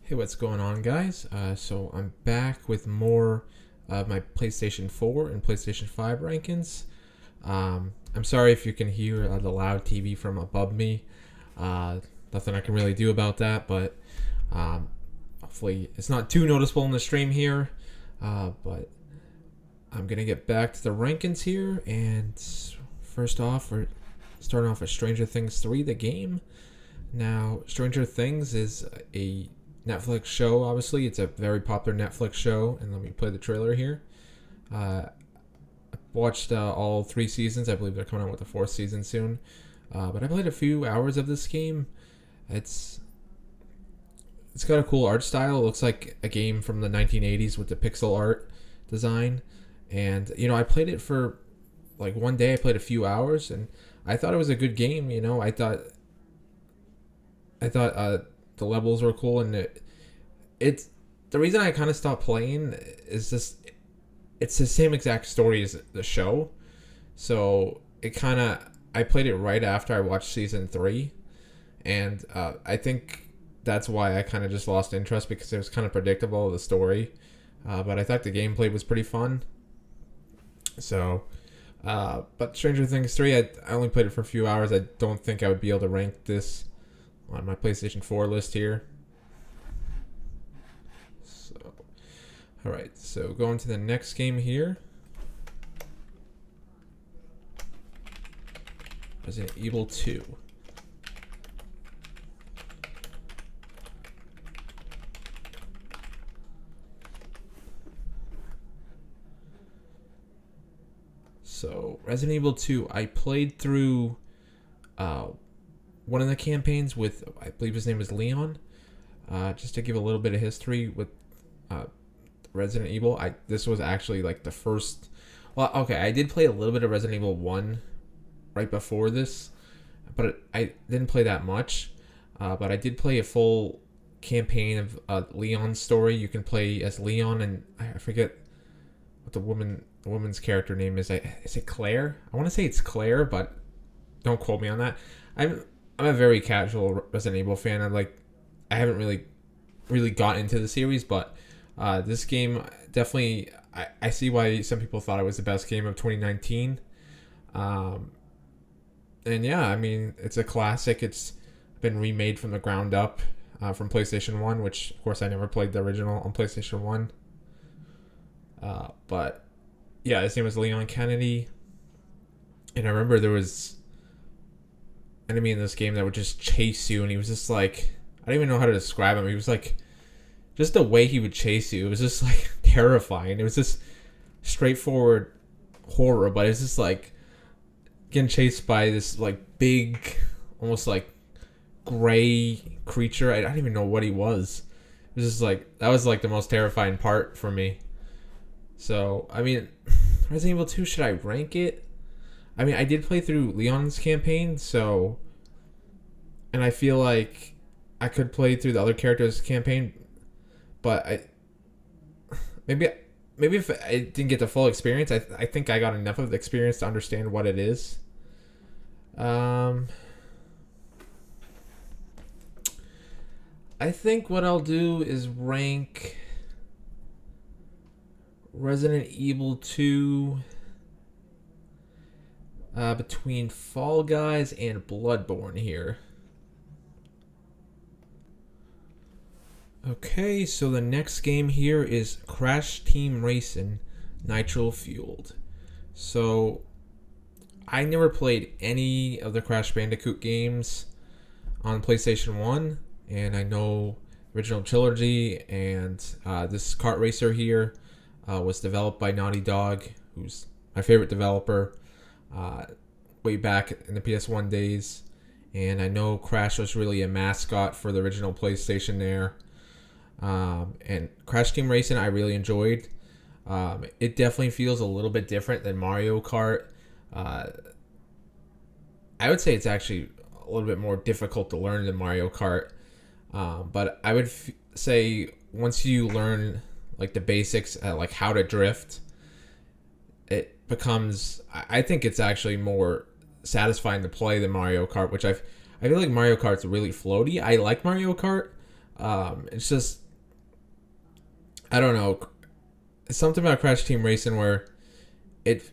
Hey, what's going on, guys? So I'm back with more of my PlayStation 4 and PlayStation 5 rankings. I'm sorry if you can hear the loud TV from above me. Uh, Nothing I can really do about that, but um, hopefully it's not too noticeable in the stream here. But I'm gonna get back to the rankings here, and first off, we're starting off with Stranger Things 3, the game. Now, Stranger Things is a Netflix show. Obviously, it's a very popular Netflix show, and let me play the trailer here. I watched all 3 seasons. I believe they're coming out with the fourth season soon. But I played a few hours of this game. It's it's got a cool art style. It looks like a game from the 1980s with the pixel art design. And I played it for like one day. I played a few hours, and I thought it was a good game. I thought the levels were cool, and it's the reason I kind of stopped playing is just it's the same exact story as the show. So it kind of I played it right after I watched season 3, and I think that's why I kind of just lost interest because it was kind of predictable, the story. But I thought the gameplay was pretty fun. So, but Stranger Things 3, I only played it for a few hours. I don't think I would be able to rank this on my PlayStation 4 list here. So, alright, so going to the next game here. Resident Evil 2. So, Resident Evil 2, I played through one of the campaigns with, I believe his name is Leon. Just to give a little bit of history with uh, Resident Evil, this was actually like the first. Well, okay, I did play a little bit of Resident Evil 1 right before this, but I didn't play that much. But I did play a full campaign of Leon's story. You can play as Leon, and I forget what the woman's character name is. Is it Claire? I want to say it's Claire, but don't quote me on that. I'm a very casual Resident Evil fan. I haven't really got into the series, but this game definitely I see why some people thought it was the best game of 2019. And yeah, I mean it's a classic. It's been remade from the ground up from PlayStation 1, which of course I never played the original on PlayStation 1. But yeah, his name was Leon Kennedy, and I remember there was enemy in this game that would just chase you, and he was just like, I don't even know how to describe him. He was like, just the way he would chase you, it was just like terrifying. It was just straightforward horror, but it's just like getting chased by this like big, almost like gray creature. I don't even know what he was. It was just like that was like the most terrifying part for me. So I mean, Resident Evil 2, should I rank it? I mean, I did play through Leon's campaign, so, and I feel like I could play through the other characters' campaign, but maybe if I didn't get the full experience, I think I got enough of the experience to understand what it is. I think what I'll do is rank Resident Evil 2 between Fall Guys and Bloodborne here. Okay, so the next game here is Crash Team Racing Nitro Fueled. So I never played any of the Crash Bandicoot games on PlayStation 1, and I know original Trilogy and this kart racer here was developed by Naughty Dog, who's my favorite developer. Way back in the PS1 days, and I know Crash was really a mascot for the original PlayStation there. And Crash Team Racing I really enjoyed. It definitely feels a little bit different than Mario Kart. I would say it's actually a little bit more difficult to learn than Mario Kart. But I would say once you learn like the basics, like how to drift, it becomes, I think it's actually more satisfying to play than Mario Kart, which I feel like Mario Kart's really floaty. I like Mario Kart, It's just, I don't know. It's something about Crash Team Racing where it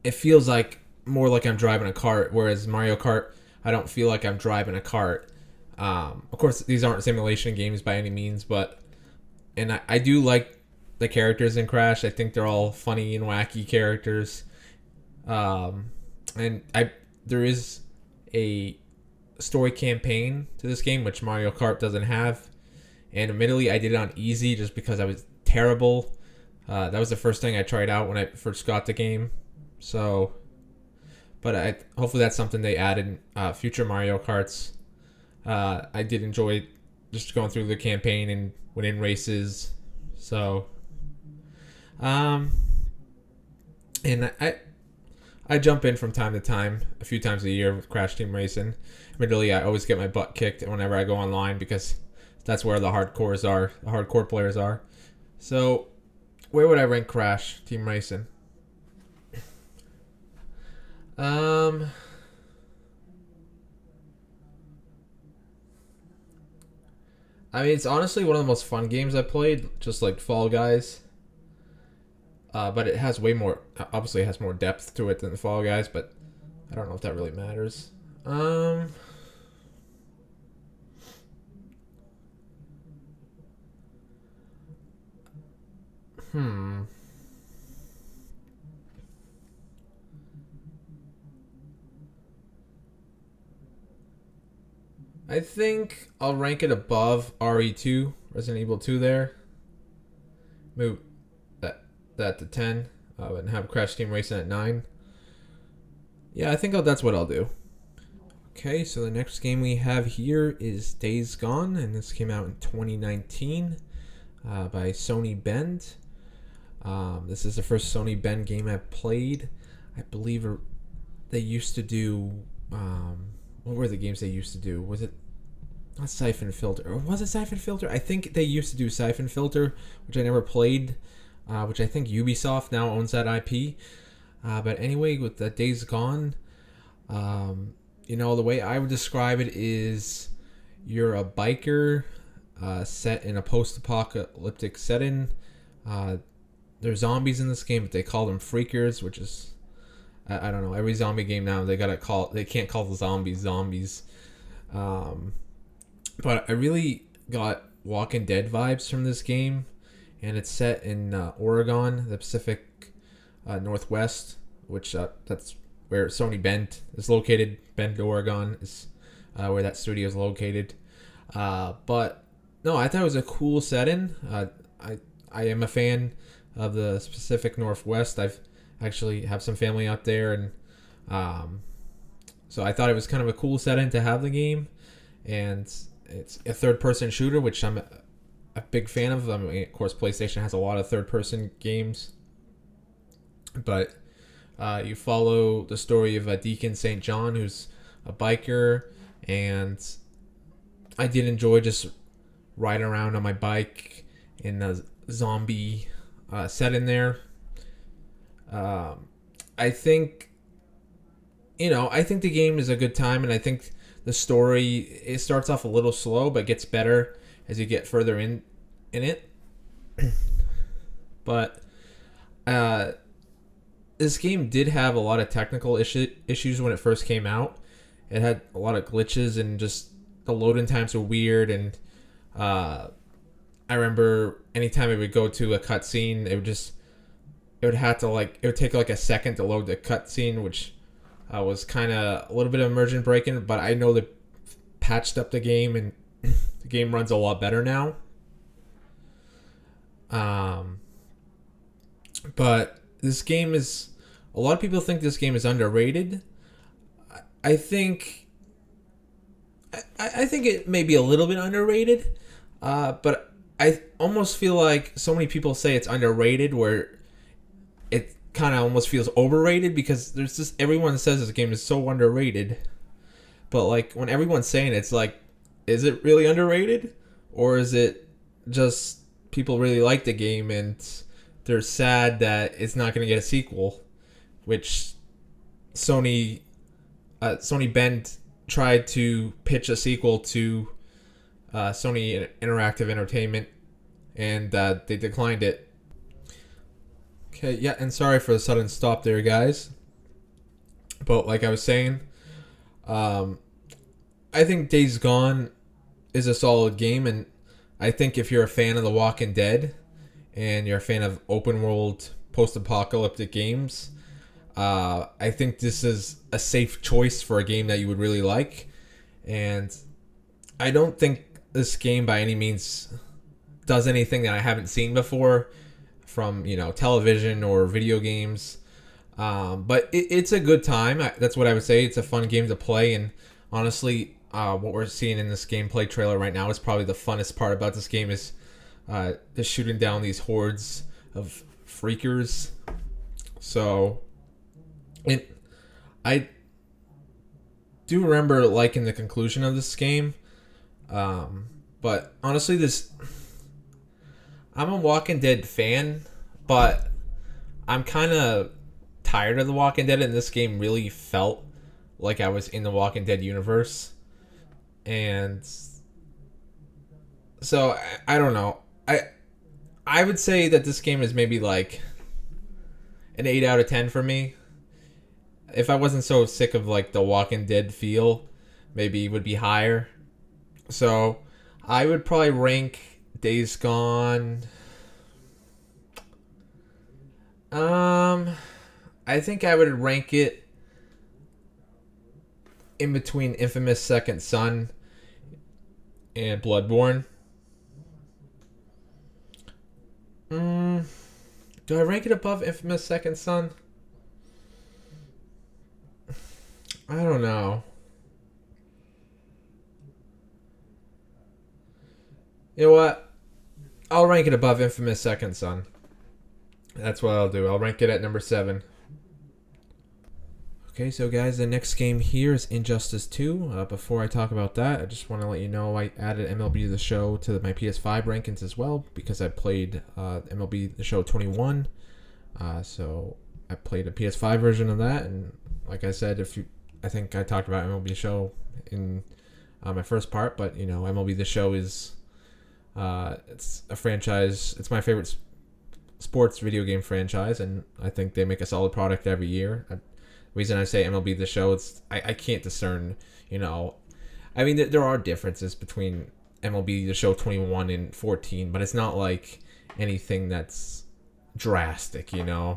it feels like more like I'm driving a cart, whereas Mario Kart, I don't feel like I'm driving a cart. Of course, these aren't simulation games by any means, but I do like the characters in Crash. I think they're all funny and wacky characters. Um, and I there is a story campaign to this game, which Mario Kart doesn't have. And admittedly, I did it on easy just because I was terrible. That was the first thing I tried out when I first got the game. So, but hopefully that's something they add in future Mario Karts. I did enjoy just going through the campaign and winning races. So, um, and I jump in from time to time, a few times a year with Crash Team Racing. Admittedly, I always get my butt kicked whenever I go online because that's where the hardcore players are. So, where would I rank Crash Team Racing? Um, I mean, it's honestly one of the most fun games I played, just like Fall Guys. But it has way more. Obviously, it has more depth to it than Fall Guys, but I don't know if that really matters. Um, hmm. I think I'll rank it above RE2, Resident Evil 2 there. Move that to 10, and have Crash Team Racing at 9. Yeah, I think that's what I'll do. Okay, so the next game we have here is Days Gone, and this came out in 2019 by Sony Bend. This is the first Sony Bend game I've played. I believe they used to do. What were the games they used to do? Was it not Siphon Filter? Or was it Siphon Filter? I think they used to do Siphon Filter, which I never played, which I think Ubisoft now owns that IP. But anyway, with the Days Gone, the way I would describe it is you're a biker set in a post-apocalyptic setting. There's zombies in this game, but they call them freakers, which is I don't know. Every zombie game now they can't call the zombies. But I really got Walking Dead vibes from this game, and it's set in Oregon, the Pacific Northwest, which that's where Sony Bend is located. Bend, Oregon is where that studio is located. But no, I thought it was a cool setting. I am a fan of the Pacific Northwest. I've actually have some family out there, and so I thought it was kind of a cool setting to have the game, and it's a third-person shooter, which I'm a big fan of. I mean, of course, PlayStation has a lot of third-person games, but you follow the story of Deacon St. John, who's a biker, and I did enjoy just riding around on my bike in a zombie setting there. I think the game is a good time, and I think the story, it starts off a little slow but gets better as you get further in it. But this game did have a lot of technical issues when it first came out. It had a lot of glitches, and just the loading times were weird, and I remember anytime it would go to a cutscene, it would take like a second to load the cutscene, which was kind of a little bit of immersion breaking. But I know they patched up the game, and the game runs a lot better now. But this game is, a lot of people think this game is underrated. I think it may be a little bit underrated, but I almost feel like so many people say it's underrated, where it kind of almost feels overrated, because there's just, everyone says this game is so underrated, but like when everyone's saying it, it's like, is it really underrated, or is it just people really like the game and they're sad that it's not going to get a sequel, which Sony Bend tried to pitch a sequel to Sony Interactive Entertainment, and they declined it. Okay, yeah, and sorry for the sudden stop there, guys. But like I was saying, um, I think Days Gone is a solid game, and I think if you're a fan of The Walking Dead and you're a fan of open world post-apocalyptic games, I think this is a safe choice for a game that you would really like. And I don't think this game by any means does anything that I haven't seen before from television or video games. But it's a good time. That's what I would say. It's a fun game to play, and honestly, what we're seeing in this gameplay trailer right now is probably the funnest part about this game is just shooting down these hordes of freakers. So, I do remember liking the conclusion of this game, but honestly, I'm a Walking Dead fan, but I'm kind of tired of The Walking Dead, and this game really felt like I was in the Walking Dead universe. And so I don't know. I would say that this game is maybe like an 8 out of 10 for me. If I wasn't so sick of like the Walking Dead feel, maybe it would be higher. So I would probably rank Days Gone. I think I would rank it in between Infamous Second Son and Bloodborne. Do I rank it above Infamous Second Son? I don't know. You know what? I'll rank it above Infamous Second Son. That's what I'll do. I'll rank it at number 7. Okay, so guys, the next game here is Injustice 2. Before I talk about that, I just want to let you know I added MLB The Show to my PS5 rankings as well because I played MLB The Show 21. So I played a PS5 version of that, and like I said, I think I talked about MLB The Show in my first part, but MLB The Show is it's a franchise. It's my favorite sports video game franchise, and I think they make a solid product every year. The reason I say MLB The Show, I can't discern, I mean, there are differences between MLB The Show 21 and 14, but it's not like anything that's drastic, I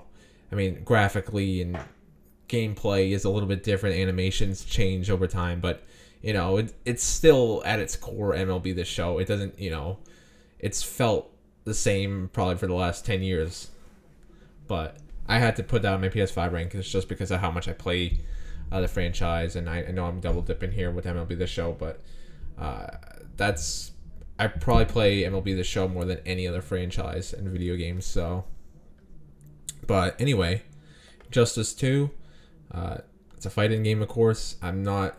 mean, graphically and gameplay is a little bit different. Animations change over time, but, it's still at its core MLB The Show. It doesn't, it's felt the same probably for the last 10 years. But I had to put that on my PS5 rankings just because of how much I play the franchise, and I know I'm double dipping here with MLB The Show, but I probably play MLB The Show more than any other franchise in video games. So, but anyway, Justice 2, it's a fighting game, of course. I'm not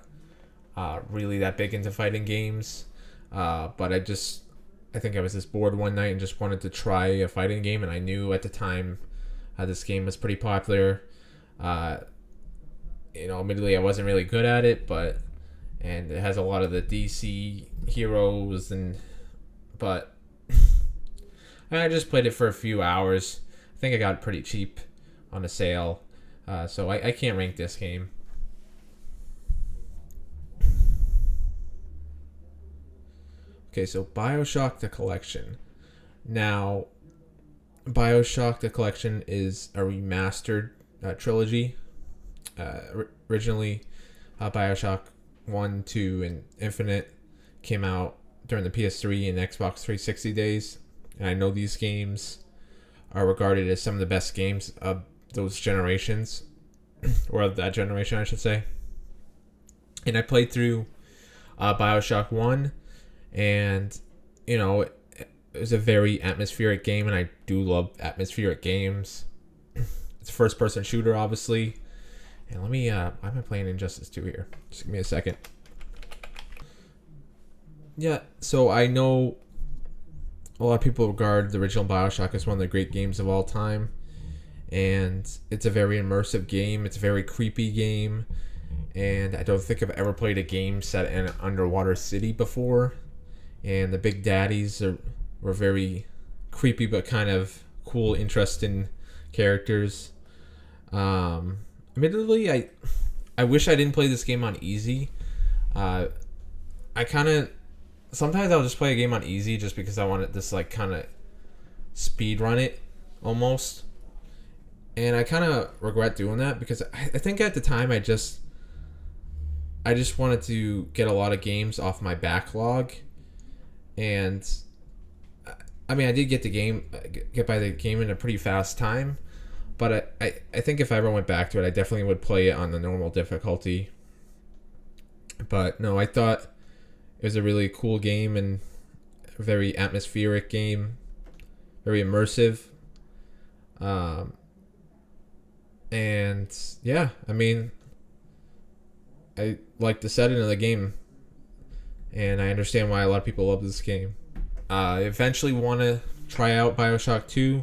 really that big into fighting games, but I think I was just bored one night and just wanted to try a fighting game, and I knew at the time this game was pretty popular. Admittedly, I wasn't really good at it, and it has a lot of the DC heroes, but I just played it for a few hours. I think I got it pretty cheap on a sale, so I can't rank this game. Okay, so Bioshock the Collection. Now, Bioshock the Collection is a remastered trilogy. Originally, Bioshock 1, 2, and Infinite came out during the PS3 and Xbox 360 days. And I know these games are regarded as some of the best games of those generations, or of that generation, I should say. And I played through Bioshock 1, and, it was a very atmospheric game, and I do love atmospheric games. It's a first-person shooter, obviously. And let me, why am I playing Injustice 2 here? Just give me a second. Yeah, so I know a lot of people regard the original Bioshock as one of the great games of all time. And it's a very immersive game. It's a very creepy game. And I don't think I've ever played a game set in an underwater city before. and the Big Daddies were very creepy but kind of cool, interesting characters. Admittedly, I wish I didn't play this game on easy. I kind of sometimes I'll just play a game on easy just because I want to just like kind of speed run it almost, and I kind of regret doing that because I think at the time I just wanted to get a lot of games off my backlog, and I mean I did get by the game in a pretty fast time, but I think if I ever went back to it, I definitely would play it on the normal difficulty. But no, I thought it was a really cool game and a very atmospheric game, very immersive. And yeah, I mean, I like the setting of the game, and I understand why a lot of people love this game. I eventually want to try out Bioshock 2.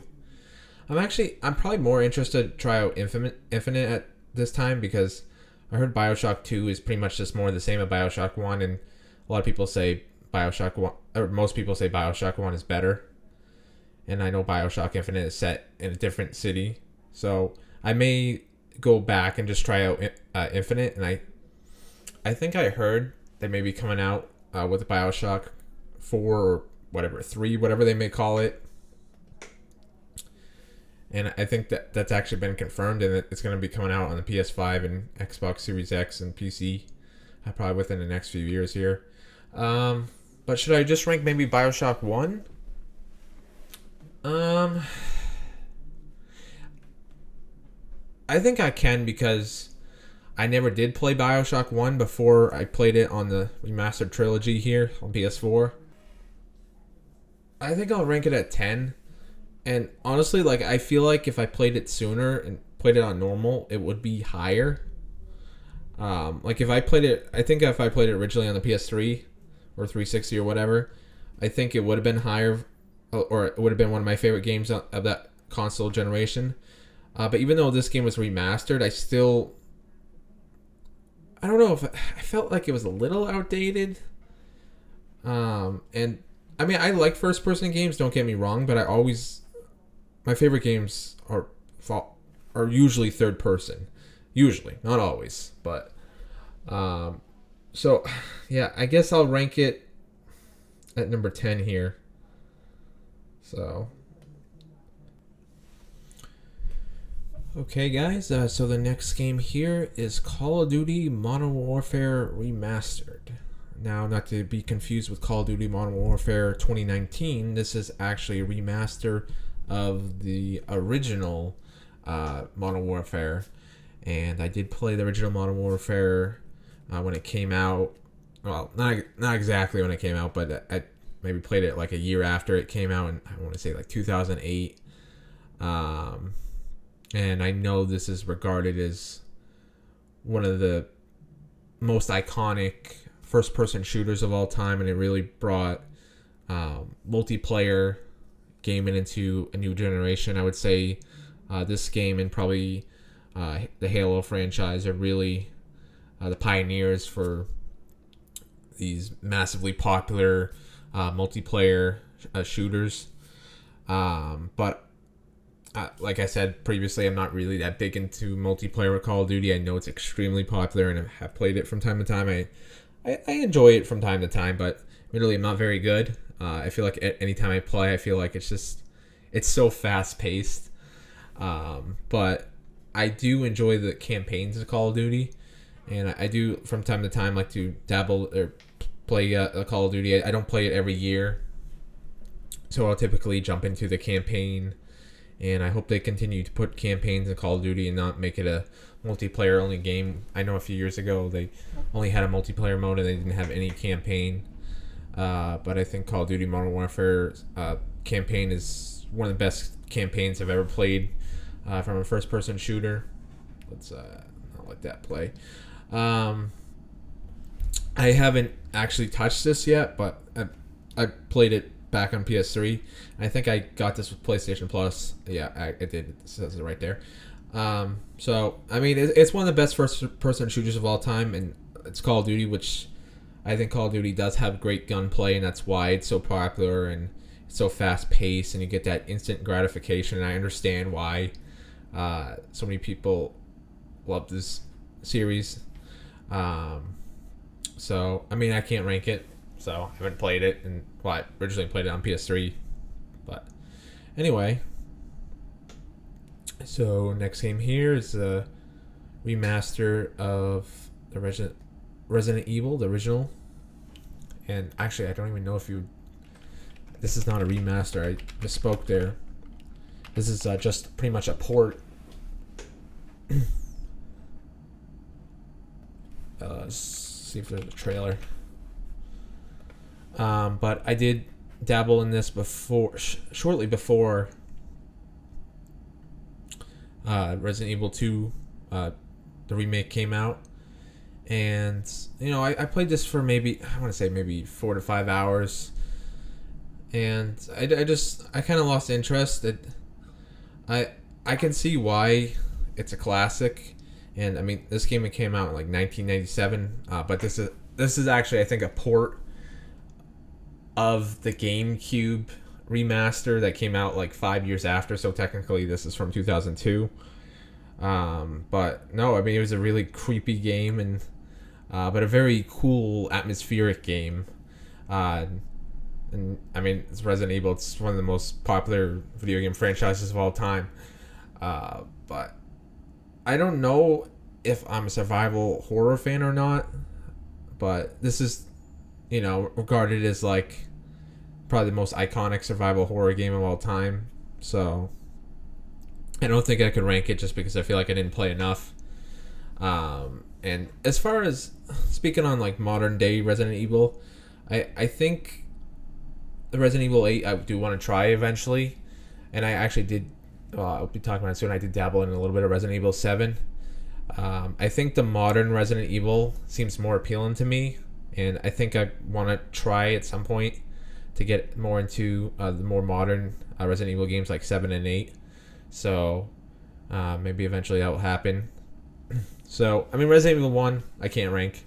I'm probably more interested to try out Infinite at this time because I heard Bioshock 2 is pretty much just more the same as Bioshock 1, and a lot of people say Bioshock 1, or most people say Bioshock 1 is better. And I know Bioshock Infinite is set in a different city. So I may go back and just try out Infinite, and I think I heard they may be coming out with Bioshock 4 or whatever, 3, whatever they may call it. And I think that's actually been confirmed, and it's going to be coming out on the PS5 and Xbox Series X and PC probably within the next few years here. But should I just rank maybe Bioshock 1? I think I can because I never did play Bioshock 1 before I played it on the Remastered Trilogy here on PS4. I think I'll rank it at 10. And honestly, like I feel like if I played it sooner and played it on normal, it would be higher. Like if I played it, I think if I played it originally on the PS3 or 360 or whatever, I think it would have been higher, or it would have been one of my favorite games of that console generation. But even though this game was remastered, I don't know if I felt like it was a little outdated. And I mean, I like first-person games. Don't get me wrong, but my favorite games are usually third person. Usually, not always, but so yeah, I guess I'll rank it at number 10 here. So okay, guys. So the next game here is Call of Duty Modern Warfare Remastered. Now, not to be confused with Call of Duty Modern Warfare 2019, this is actually a remaster of the original Modern Warfare, and I did play the original Modern Warfare when it came out. Well, not exactly when it came out, but I maybe played it like a year after it came out, and I want to say like 2008. And I know this is regarded as one of the most iconic first-person shooters of all time, and it really brought multiplayer gaming into a new generation. I would say this game and probably the Halo franchise are really the pioneers for these massively popular multiplayer shooters. But like I said previously, I'm not really that big into multiplayer with Call of Duty. I know it's extremely popular and I have played it from time to time. I enjoy it from time to time, but really I'm not very good. I feel like anytime I play, I feel like it's so fast paced. But I do enjoy the campaigns of Call of Duty, and I do from time to time like to dabble or play a Call of Duty. I don't play it every year, so I'll typically jump into the campaign, and I hope they continue to put campaigns in Call of Duty and not make it a multiplayer only game. I know a few years ago they only had a multiplayer mode and they didn't have any campaign. But I think Call of Duty Modern Warfare campaign is one of the best campaigns I've ever played from a first-person shooter. Let's not let that play. I haven't actually touched this yet, but I played it back on PS3. I think I got this with PlayStation Plus. Yeah, it did. It says it right there. So, I mean, it's one of the best first-person shooters of all time, and it's Call of Duty, which I think Call of Duty does have great gunplay, and that's why it's so popular and it's so fast paced, and you get that instant gratification. And I understand why so many people love this series. So I mean, I can't rank it, so I haven't played it, and well, I originally played it on PS3, but anyway. So next game here is a remaster of the Resident Evil, the original. And actually, I don't even know if you. This is not a remaster. I misspoke there. This is just pretty much a port. Let's see if there's a trailer. But I did dabble in this before, shortly before Resident Evil 2, the remake came out. And, you know, I played this for maybe 4 to 5 hours. And I kind of lost interest. I can see why it's a classic. And, I mean, this game came out in, like, 1997. But this is actually, I think, a port of the GameCube remaster that came out, like, 5 years after. So, technically, this is from 2002. But, no, I mean, it was a really creepy game and... but a very cool atmospheric game. And I mean, it's Resident Evil. It's one of the most popular video game franchises of all time. But I don't know if I'm a survival horror fan or not. But this is, you know, regarded as like probably the most iconic survival horror game of all time. So I don't think I could rank it just because I feel like I didn't play enough. And as far as speaking on like modern day Resident Evil, I think the Resident Evil 8 I do want to try eventually, and I actually did. I'll be talking about it soon. I did dabble in a little bit of Resident Evil 7. I think the modern Resident Evil seems more appealing to me, and I think I want to try at some point to get more into the more modern Resident Evil games like 7 and 8. So maybe eventually that will happen. So, I mean, Resident Evil 1, I can't rank.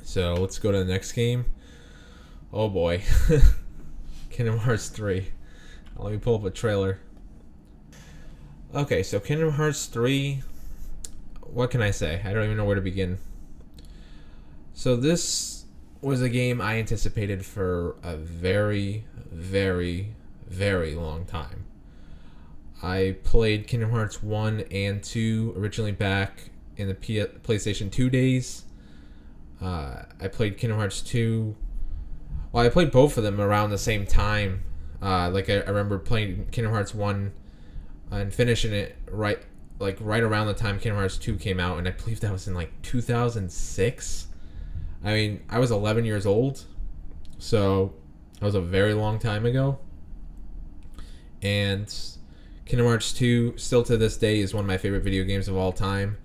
So, let's go to the next game. Oh boy. Kingdom Hearts 3. Let me pull up a trailer. Okay, so Kingdom Hearts 3. What can I say? I don't even know where to begin. So, this was a game I anticipated for a very, very, very long time. I played Kingdom Hearts 1 and 2 originally back in the PlayStation 2 days. I played Kingdom Hearts 2. Well, I played both of them around the same time. I remember playing Kingdom Hearts 1 and finishing it right around the time Kingdom Hearts 2 came out, and I believe that was in like 2006. I mean, I was 11 years old, so that was a very long time ago. And Kingdom Hearts 2, still to this day, is one of my favorite video games of all time.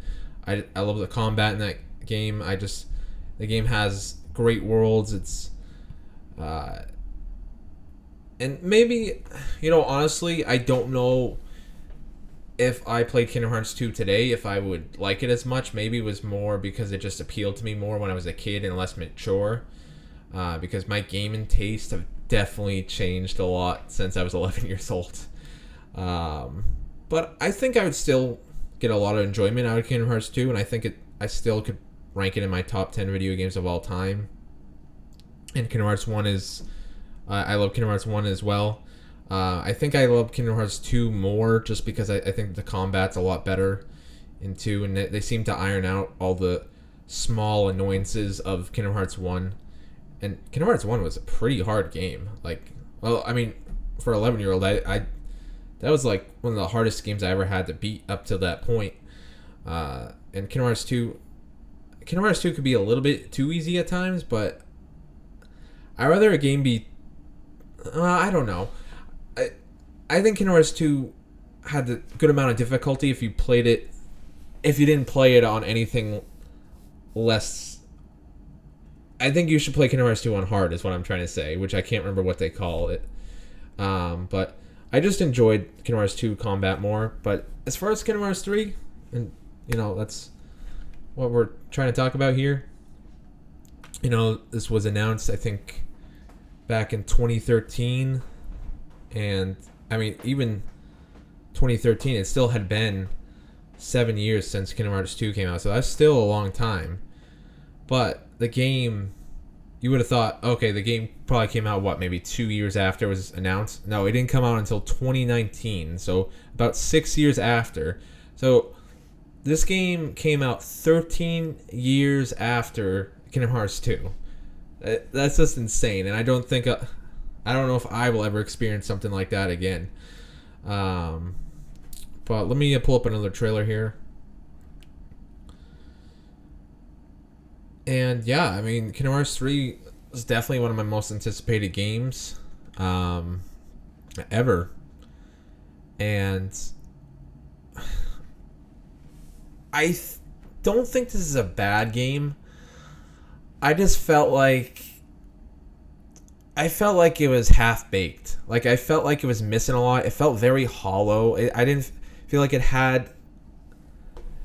I love the combat in that game. The game has great worlds. It's and maybe, you know, honestly, I don't know if I played Kingdom Hearts 2 today, if I would like it as much. Maybe it was more because it just appealed to me more when I was a kid and less mature. Because my gaming tastes have definitely changed a lot since I was 11 years old. But I think I would still get a lot of enjoyment out of Kingdom Hearts 2, and I think I still could rank it in my top 10 video games of all time. And Kingdom Hearts 1 is... I love Kingdom Hearts 1 as well. I think I love Kingdom Hearts 2 more just because I think the combat's a lot better in 2, and they seem to iron out all the small annoyances of Kingdom Hearts 1. And Kingdom Hearts 1 was a pretty hard game. Like, well, I mean, for an 11-year-old, that was like one of the hardest games I ever had to beat up to that point. And Kingdom Hearts 2 could be a little bit too easy at times, but I'd rather a game be... I don't know. I think Kingdom Hearts 2 had the good amount of difficulty if you didn't play it on anything less... I think you should play Kingdom Hearts 2 on hard, is what I'm trying to say, which I can't remember what they call it. But I just enjoyed Kingdom Hearts 2 combat more. But as far as Kingdom Hearts 3, and you know, that's what we're trying to talk about here. This was announced, I think, back in 2013. And, I mean, even 2013, it still had been 7 years since Kingdom Hearts 2 came out. So that's still a long time. But the game, you would have thought, okay, the game probably came out, maybe 2 years after it was announced? No, it didn't come out until 2019. So about 6 years after. So this game came out 13 years after Kingdom Hearts 2. That's just insane. And I don't know if I will ever experience something like that again. But let me pull up another trailer here. And yeah, I mean, Kingdom Hearts 3 is definitely one of my most anticipated games ever. And I don't think this is a bad game. I just felt like it was half baked. Like, I felt like it was missing a lot. It felt very hollow. I didn't feel like it had.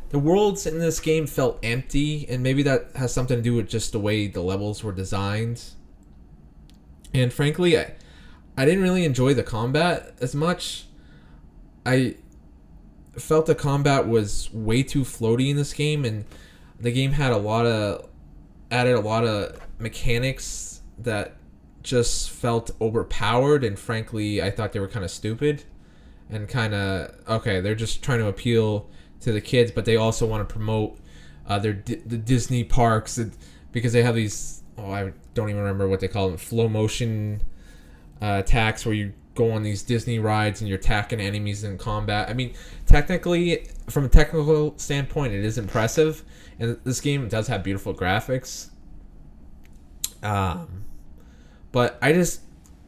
The worlds in this game felt empty, and maybe that has something to do with just the way the levels were designed. And frankly, I didn't really enjoy the combat as much. I felt the combat was way too floaty in this game, and the game had added a lot of mechanics that just felt overpowered, and frankly, I thought they were kind of stupid and kind of, okay, they're just trying to appeal to the kids, but they also want to promote the Disney parks, because they have these, I don't even remember what they call them, flow motion attacks, where you go on these Disney rides and you're attacking enemies in combat. I mean, technically, from a technical standpoint, it is impressive, and this game does have beautiful graphics. But I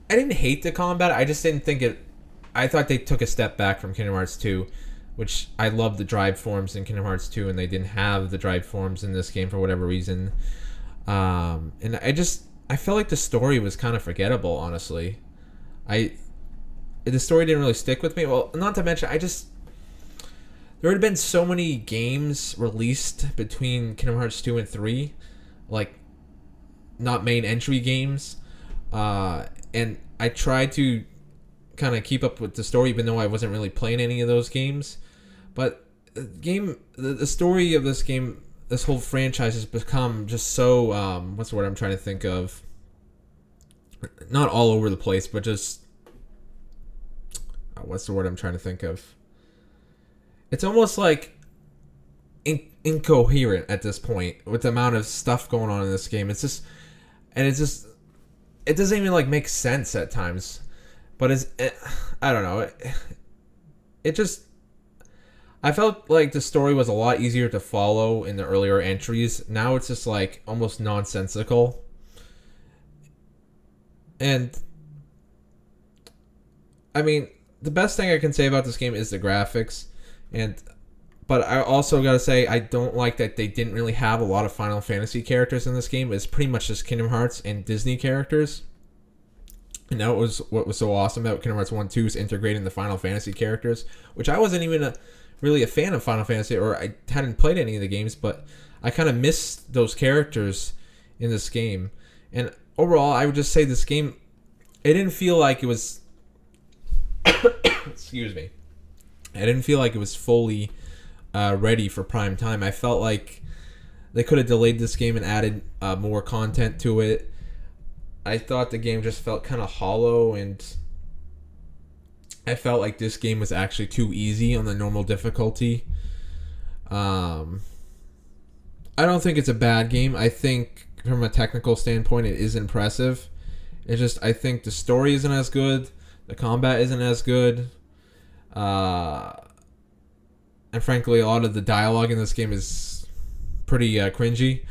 didn't hate the combat. I just didn't think it. I thought they took a step back from Kingdom Hearts 2, which I love the drive forms in Kingdom Hearts 2, and they didn't have the drive forms in this game for whatever reason. And I felt like the story was kind of forgettable, honestly. The story didn't really stick with me. Well, not to mention, there had been so many games released between Kingdom Hearts 2 and 3, like, not main entry games. And I tried to kind of keep up with the story, even though I wasn't really playing any of those games. But the story of this game, this whole franchise has become just so, what's the word I'm trying to think of? Not all over the place, but just, what's the word I'm trying to think of? It's almost like incoherent at this point with the amount of stuff going on in this game. It doesn't even like make sense at times. But I don't know. I felt like the story was a lot easier to follow in the earlier entries. Now it's just like almost nonsensical. And I mean, the best thing I can say about this game is the graphics. But I also gotta say, I don't like that they didn't really have a lot of Final Fantasy characters in this game. It's pretty much just Kingdom Hearts and Disney characters. And that was what was so awesome about Kingdom Hearts 1 2 is integrating the Final Fantasy characters, which I wasn't even really a fan of Final Fantasy, or I hadn't played any of the games, but I kind of missed those characters in this game. And overall, I would just say this game, it didn't feel like it was excuse me. I didn't feel like it was fully ready for prime time. I felt like they could have delayed this game and added more content to it. I thought the game just felt kind of hollow, and I felt like this game was actually too easy on the normal difficulty. I don't think it's a bad game. I think from a technical standpoint, it is impressive. It's just, I think the story isn't as good. The combat isn't as good. And frankly, a lot of the dialogue in this game is pretty cringy.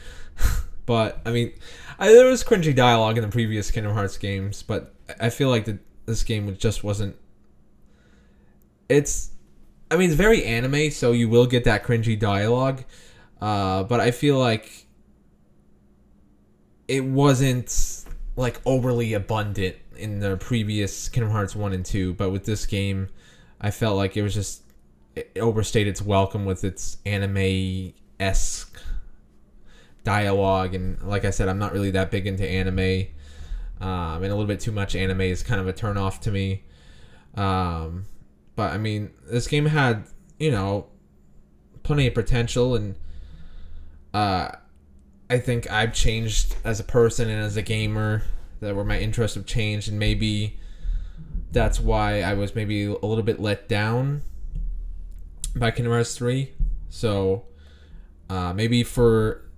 But, I mean, there was cringy dialogue in the previous Kingdom Hearts games, but I feel like this game just wasn't... It's very anime, so you will get that cringy dialogue. But I feel like it wasn't, like, overly abundant in the previous Kingdom Hearts 1 and 2. But with this game, I felt like it was just... It overstayed its welcome with its anime-esque dialogue, and like I said, I'm not really that big into anime, and a little bit too much anime is kind of a turn off to me. But I mean, this game had, plenty of potential, and I think I've changed as a person and as a gamer, that where my interests have changed, and maybe that's why I was maybe a little bit let down by Kingdom Hearts 3. So maybe for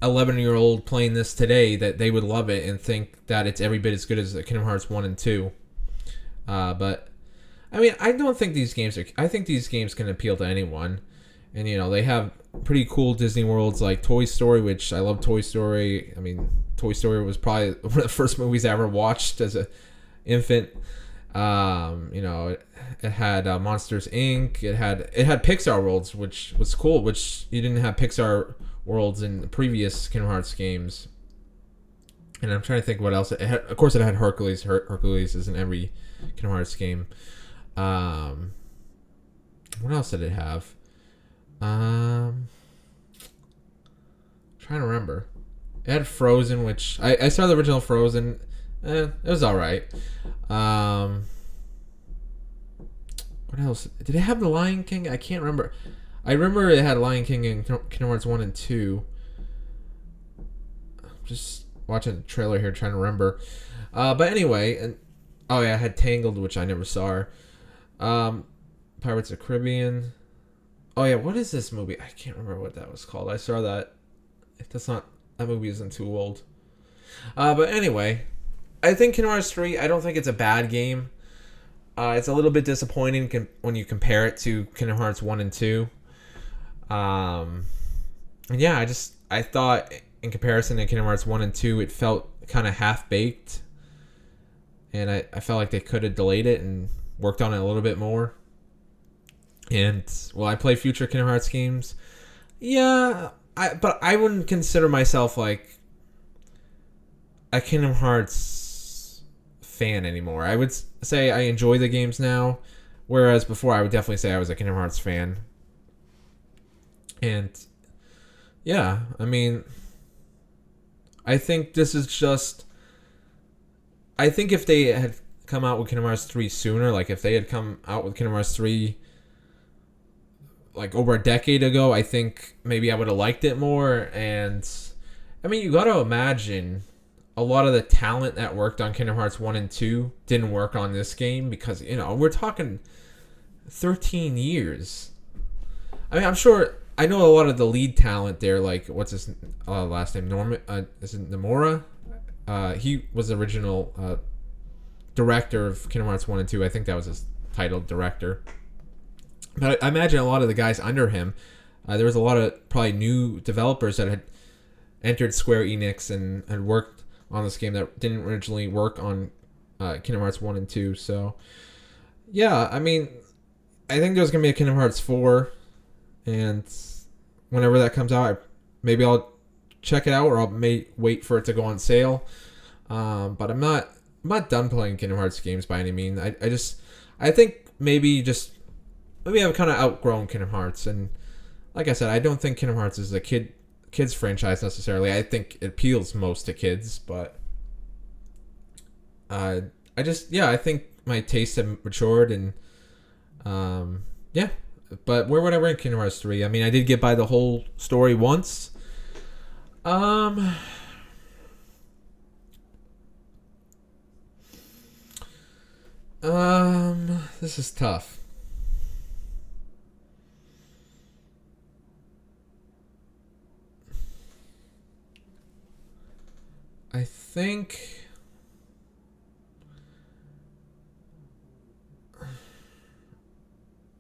11-year-old playing this today, that they would love it and think that it's every bit as good as Kingdom Hearts 1 and 2. But I mean, I don't think these games are. I think these games can appeal to anyone, and they have pretty cool Disney worlds like Toy Story, which I love. Toy Story. I mean, Toy Story was probably one of the first movies I ever watched as a infant. It had Monsters Inc. It had Pixar worlds, which was cool. Which you didn't have Pixar worlds in the previous Kingdom Hearts games. And I'm trying to think what else it had. Of course, it had Hercules. Hercules is in every Kingdom Hearts game. What else did it have? Trying to remember. It had Frozen, which I saw the original Frozen. It was all right. What else? Did it have the Lion King? I can't remember. I remember it had Lion King in Kingdom Hearts 1 and 2. Just watching the trailer here, trying to remember. But anyway, and oh yeah, I had Tangled, which I never saw. Pirates of the Caribbean. Oh yeah, what is this movie? I can't remember what that was called. I saw that. That movie isn't too old. But anyway, I think Kingdom Hearts 3, I don't think it's a bad game. It's a little bit disappointing when you compare it to Kingdom Hearts 1 and 2. And yeah, I thought in comparison to Kingdom Hearts 1 and 2, it felt kind of half-baked. And I felt like they could have delayed it and worked on it a little bit more. And will I play future Kingdom Hearts games? Yeah, but I wouldn't consider myself like a Kingdom Hearts fan anymore. I would say I enjoy the games now, whereas before I would definitely say I was a Kingdom Hearts fan. And yeah, I mean, I think this is just... I think if they had come out with Kingdom Hearts 3 sooner, like if they had come out with Kingdom Hearts 3 like over a decade ago, I think maybe I would have liked it more. And I mean, you got to imagine a lot of the talent that worked on Kingdom Hearts 1 and 2 didn't work on this game, because we're talking 13 years. I mean, I'm sure I know a lot of the lead talent there, like what's his last name? Norman? Is it Nomura? He was the original director of Kingdom Hearts 1 and 2. I think that was his title, director. But I imagine a lot of the guys under him, there was a lot of probably new developers that had entered Square Enix and had worked on this game that didn't originally work on Kingdom Hearts 1 and 2. So, yeah, I mean, I think there's going to be a Kingdom Hearts 4. And whenever that comes out, maybe I'll check it out, or I may wait for it to go on sale. But I'm not done playing Kingdom Hearts games by any means. I think maybe I've kind of outgrown Kingdom Hearts, and like I said, I don't think Kingdom Hearts is a kids franchise necessarily. I think it appeals most to kids, but I think my tastes have matured, and yeah. But where would I rank Kingdom Hearts 3? I mean, I did get by the whole story once. This is tough. I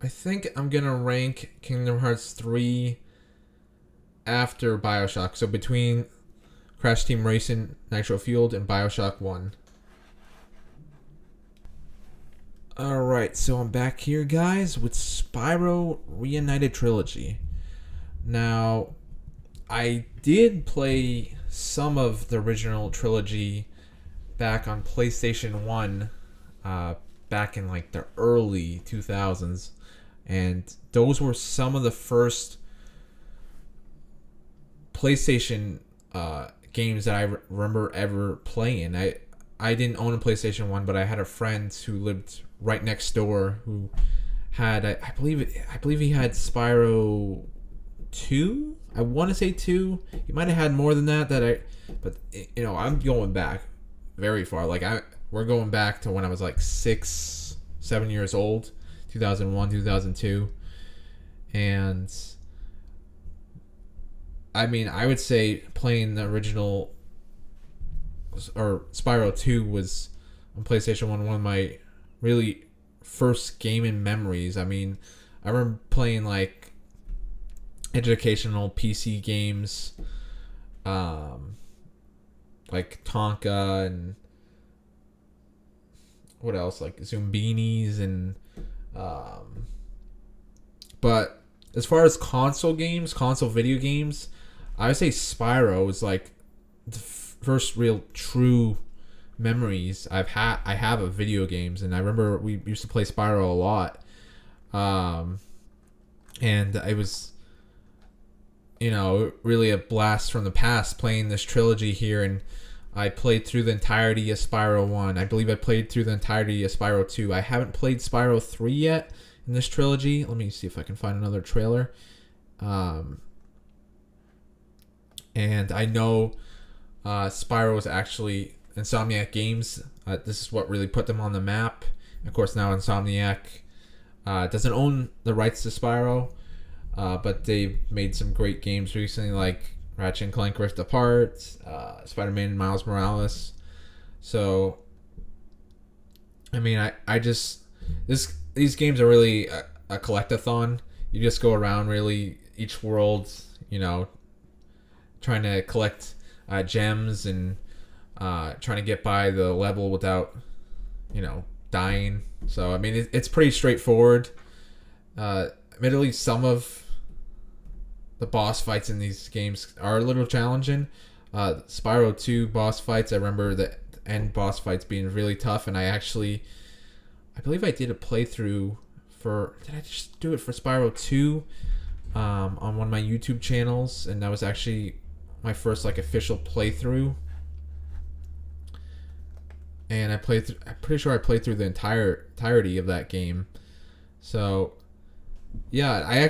think I'm gonna rank Kingdom Hearts 3 after Bioshock. So between Crash Team Racing, Nitro Fueled, and Bioshock 1. Alright, so I'm back here, guys, with Spyro Reunited Trilogy. Now, I did play some of the original trilogy back on PlayStation 1, back in like the early 2000s. And those were some of the first PlayStation games that I remember ever playing. I didn't own a PlayStation 1, but I had a friend who lived right next door who had I believe he had Spyro 2. I want to say 2. He might have had more than that but I'm going back very far. Like we're going back to when I was like 6, 7 years old, 2001, 2002. And I mean, I would say playing the original or Spyro 2 was on PlayStation 1 one of my really first gaming memories. I mean, I remember playing like educational PC games, like Tonka and what else, like Zumbinis and but as far as console video games, I would say Spyro is like the first real true memories I have of video games. And I remember we used to play Spyro a lot, and it was really a blast from the past playing this trilogy here. And I played through the entirety of Spyro 1. I believe I played through the entirety of Spyro 2. I haven't played Spyro 3 yet in this trilogy. Let me see if I can find another trailer. And I know Spyro is actually Insomniac Games. This is what really put them on the map. Of course, now Insomniac doesn't own the rights to Spyro, but they've made some great games recently, like Ratchet and Clank Rift Apart, Spider-Man and Miles Morales. So, I mean, these games are really a collectathon. You just go around really each world, trying to collect gems and trying to get by the level without, dying. So, I mean, it's pretty straightforward. Admittedly, some of the boss fights in these games are a little challenging. Spyro 2 boss fights, I remember the end boss fights being really tough, and I believe I did a playthrough did I just do it for Spyro 2 on one of my YouTube channels, and that was actually my first official playthrough. And I'm pretty sure I played through the entirety of that game. So, yeah,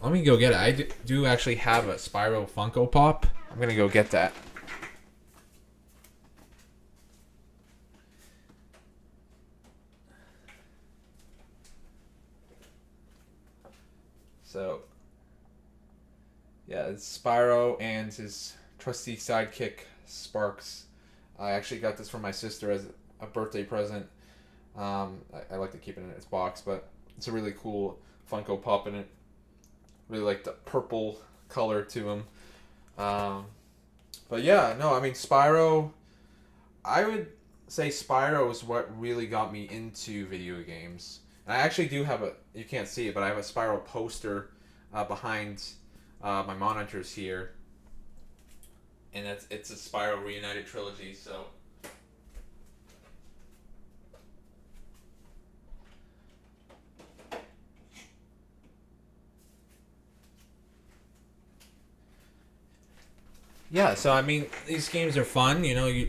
let me go get it. I do actually have a Spyro Funko Pop. I'm going to go get that. So, yeah, it's Spyro and his trusty sidekick, Sparks. I actually got this from my sister as a birthday present. I like to keep it in its box, but it's a really cool Funko Pop in it. Really like the purple color to him. But yeah, no, I mean, Spyro, I would say Spyro is what really got me into video games. And I actually do have you can't see it, but I have a Spyro poster behind my monitors here. And it's a Spyro Reunited Trilogy, so. Yeah, so I mean, these games are fun. They're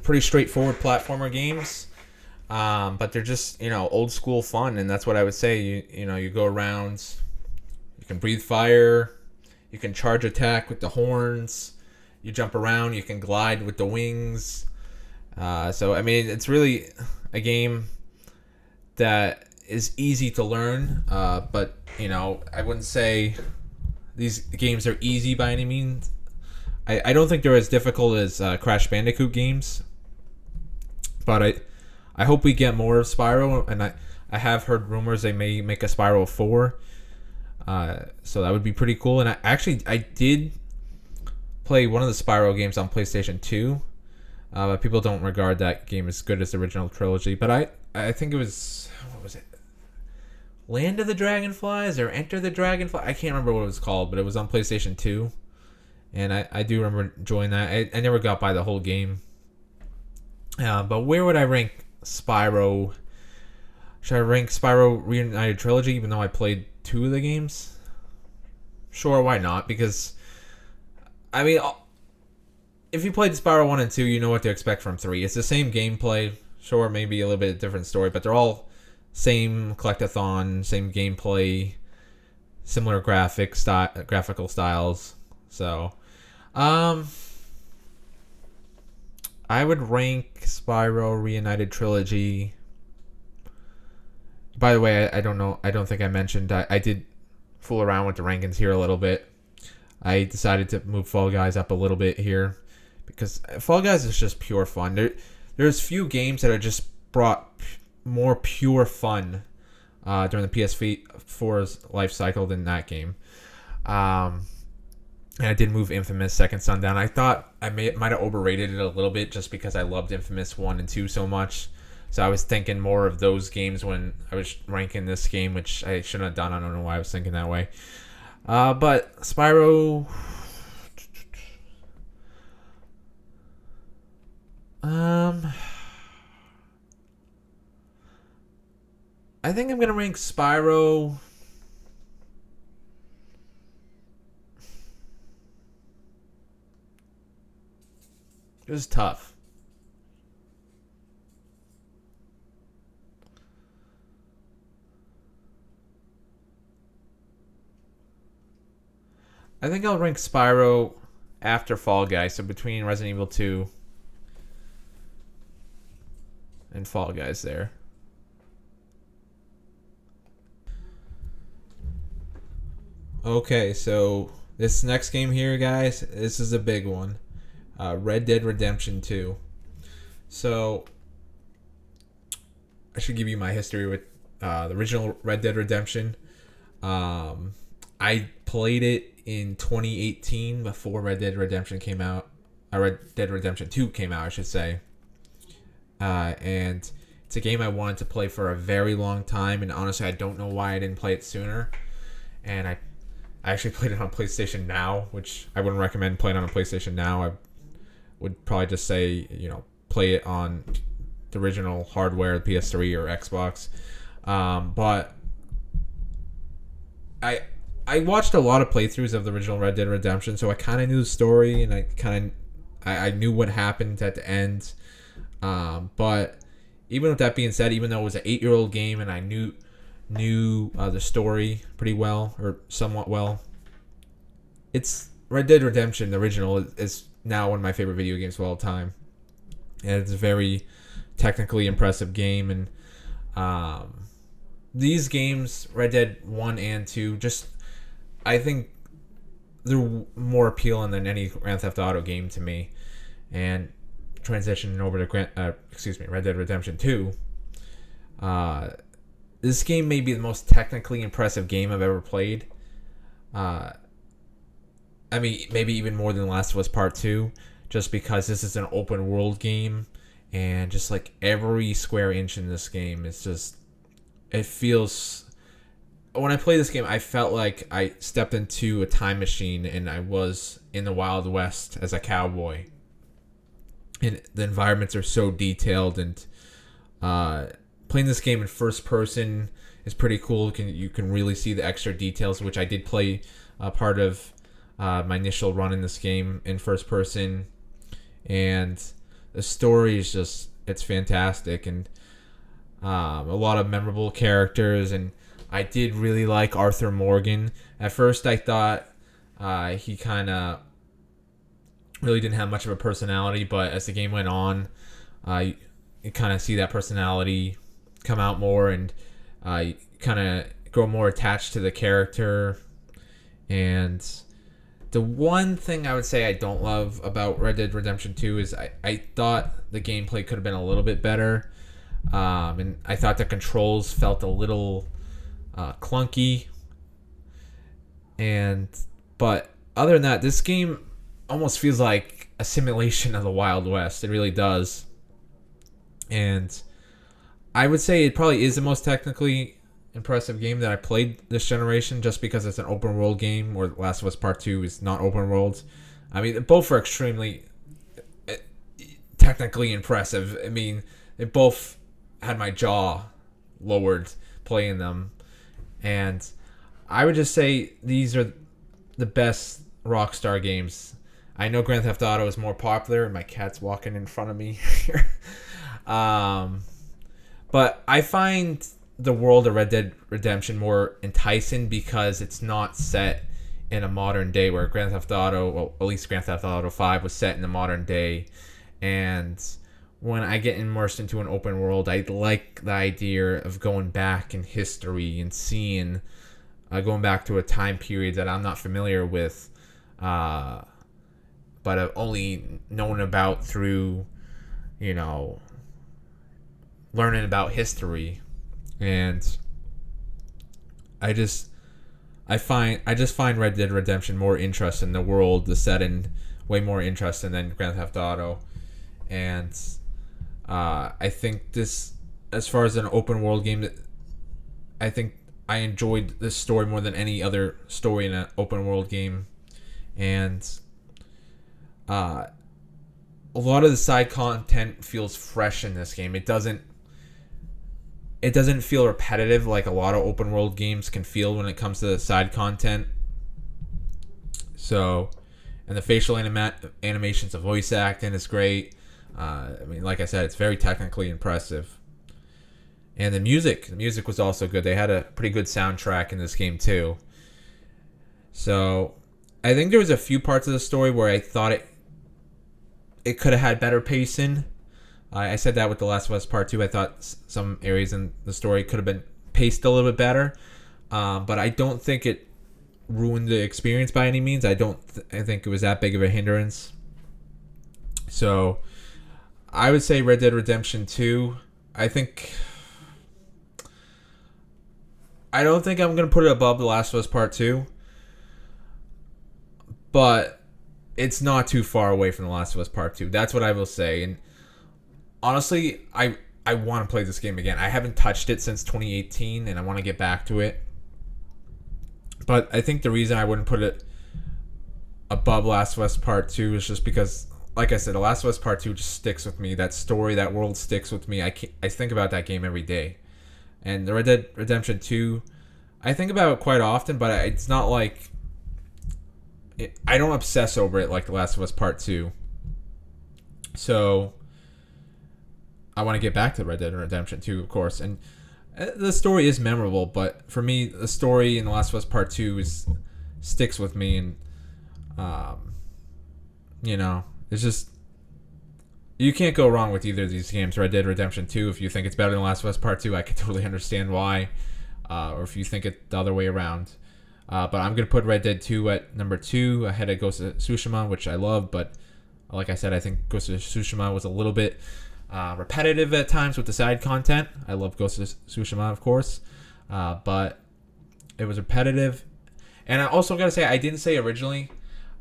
pretty straightforward platformer games, but they're just old school fun, and that's what I would say. You go around, you can breathe fire, you can charge attack with the horns, you jump around, you can glide with the wings. So I mean, it's really a game that is easy to learn, but I wouldn't say these games are easy by any means. I don't think they're as difficult as Crash Bandicoot games, but I hope we get more of Spyro, and I have heard rumors they may make a Spyro 4, so that would be pretty cool. And I did play one of the Spyro games on PlayStation 2, but people don't regard that game as good as the original trilogy. But I think it was, what was it? Land of the Dragonflies or Enter the Dragonfly? I can't remember what it was called, but it was on PlayStation 2. And I do remember enjoying that. I never got by the whole game. But where would I rank Spyro? Should I rank Spyro Reunited Trilogy even though I played 2 of the games? Sure, why not? Because I mean, if you played Spyro 1 and 2, you know what to expect from 3. It's the same gameplay. Sure, maybe a little bit different story, but they're all same collectathon, same gameplay, similar graphical styles. So, um, I would rank Spyro Reunited Trilogy. By the way, I don't know. I don't think I mentioned. I did fool around with the rankings here a little bit. I decided to move Fall Guys up a little bit here because Fall Guys is just pure fun. There's few games that are just brought more pure fun during the PS4's life cycle than that game. And I did move Infamous Second Son down. I thought I might have overrated it a little bit just because I loved Infamous 1 and 2 so much. So I was thinking more of those games when I was ranking this game, which I shouldn't have done. I don't know why I was thinking that way. But Spyro... I think I'm going to rank Spyro... It was tough. I think I'll rank Spyro after Fall Guys, so between Resident Evil 2 and Fall Guys there. Okay, so this next game here, guys, this is a big one. Red Dead Redemption 2. So, I should give you my history with the original Red Dead Redemption. I played it in 2018 before Red Dead Redemption came out. Red Dead Redemption 2 came out, I should say. And it's a game I wanted to play for a very long time, and honestly, I don't know why I didn't play it sooner. And I actually played it on PlayStation Now, which I wouldn't recommend playing on a PlayStation Now. I would probably just say, play it on the original hardware, PS3 or Xbox. But I watched a lot of playthroughs of the original Red Dead Redemption, so I kind of knew the story, and I knew what happened at the end. But even with that being said, even though it was an 8-year-old game and I knew the story pretty well, or somewhat well, it's Red Dead Redemption, the original, is now one of my favorite video games of all time. And it's a very technically impressive game. And these games, Red Dead 1 and 2, I think they're more appealing than any Grand Theft Auto game to me. And transitioning over to Red Dead Redemption 2, this game may be the most technically impressive game I've ever played. I mean, maybe even more than Last of Us Part 2, just because this is an open world game, and just like every square inch in this game is just, it feels, when I play this game, I felt like I stepped into a time machine and I was in the Wild West as a cowboy. And the environments are so detailed, and playing this game in first person is pretty cool. You can really see the extra details, which I did play part of my initial run in this game in first person, and the story is it's fantastic, and a lot of memorable characters, and I did really like Arthur Morgan. At first I thought he kind of really didn't have much of a personality, but as the game went on, you kind of see that personality come out more, and you kind of grow more attached to the character. And the one thing I would say I don't love about Red Dead Redemption 2 is I thought the gameplay could have been a little bit better. And I thought the controls felt a little clunky. But other than that, this game almost feels like a simulation of the Wild West. It really does. And I would say it probably is the most technically impressive game that I played this generation, just because it's an open world game, where Last of Us Part 2 is not open world. I mean, both are extremely technically impressive. I mean, they both had my jaw lowered playing them. And I would just say these are the best Rockstar games I know Grand Theft Auto is more popular, and my cat's walking in front of me here. But I find the world of Red Dead Redemption more enticing because it's not set in a modern day, where Grand Theft Auto, well, at least Grand Theft Auto 5 was set in the modern day. And when I get immersed into an open world, I like the idea of going back in history and seeing, going back to a time period that I'm not familiar with, but I've only known about through, learning about history. And I just find Red Dead Redemption more interesting. The world, the setting, way more interesting than Grand Theft Auto. And I think this, as far as an open world game, I think I enjoyed this story more than any other story in an open world game. And a lot of the side content feels fresh in this game. It doesn't feel repetitive like a lot of open world games can feel when it comes to the side content. So, and the facial animations, the voice acting is great. Like I said, it's very technically impressive. And the music was also good. They had a pretty good soundtrack in this game too. So, I think there was a few parts of the story where I thought it could have had better pacing. I said that with The Last of Us Part 2. I thought some areas in the story could have been paced a little bit better. But I don't think it ruined the experience by any means. I think it was that big of a hindrance. So, I would say Red Dead Redemption 2. I don't think I'm going to put it above The Last of Us Part 2. But it's not too far away from The Last of Us Part 2. That's what I will say. And honestly, I want to play this game again. I haven't touched it since 2018, and I want to get back to it. But I think the reason I wouldn't put it above Last of Us Part 2 is just because, like I said, The Last of Us Part 2 just sticks with me. That story, that world sticks with me. I think about that game every day. And the Red Dead Redemption 2, I think about it quite often, but it's not like... I don't obsess over it like The Last of Us Part 2. So, I want to get back to Red Dead Redemption 2, of course. And the story is memorable, but for me, the story in The Last of Us Part 2 sticks with me. And, it's just... You can't go wrong with either of these games. Red Dead Redemption 2, if you think it's better than Last of Us Part 2, I can totally understand why. Or if you think it the other way around. But I'm going to put Red Dead 2 at number 2 ahead of Ghost of Tsushima, which I love. But like I said, I think Ghost of Tsushima was a little bit repetitive at times with the side content. I love Ghost of Tsushima, of course. But it was repetitive. And I also got to say, I didn't say originally,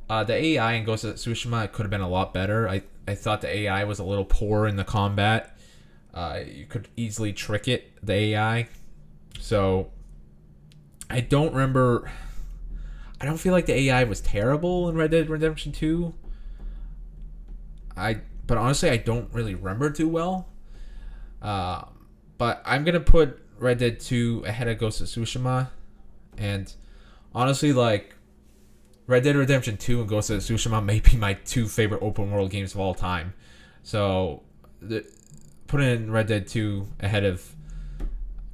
the AI in Ghost of Tsushima could have been a lot better. I thought the AI was a little poor in the combat. You could easily trick it, the AI. So... I don't feel like the AI was terrible in Red Dead Redemption 2. But honestly, I don't really remember too well. But I'm going to put Red Dead 2 ahead of Ghost of Tsushima. And honestly, like, Red Dead Redemption 2 and Ghost of Tsushima may be my two favorite open world games of all time. So, putting in Red Dead 2 ahead of